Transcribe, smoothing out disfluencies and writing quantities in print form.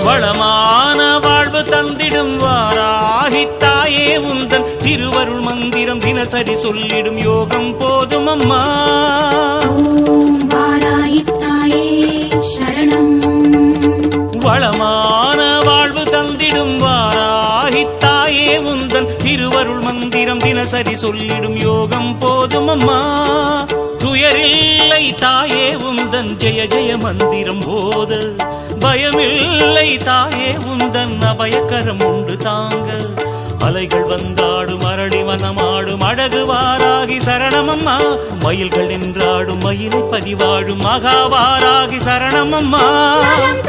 வளமான வாழ்வு தந்திடும் வாராகி தாயே உந்தன் திருவருள் மந்திரம் தினசரி சொல்லிடும் யோகம் போதும் அம்மா. ஓம் வாராகி தாயே சரணம். வளமான வாழ்வு தந்திடும் வாராகி தாயே உந்தன் திருவருள் மந்திரம் தினசரி சொல்லிடும் யோகம் போதும் அம்மா. துயரில்லை தாயே உந்தன் ஜெய ஜெய மந்திரம் போத, பயமில்லை தாயே உந்தன் அபயக்கரம் உண்டு தாங்க. அலைகள் வந்தாடும் அரளி வனமாடும் அழகு வாராகி சரணமம்மா. மயில்கள் நின்றாடும் மயிலை பதிவாடும் மகாவாராகி சரணமம்மா. நலம்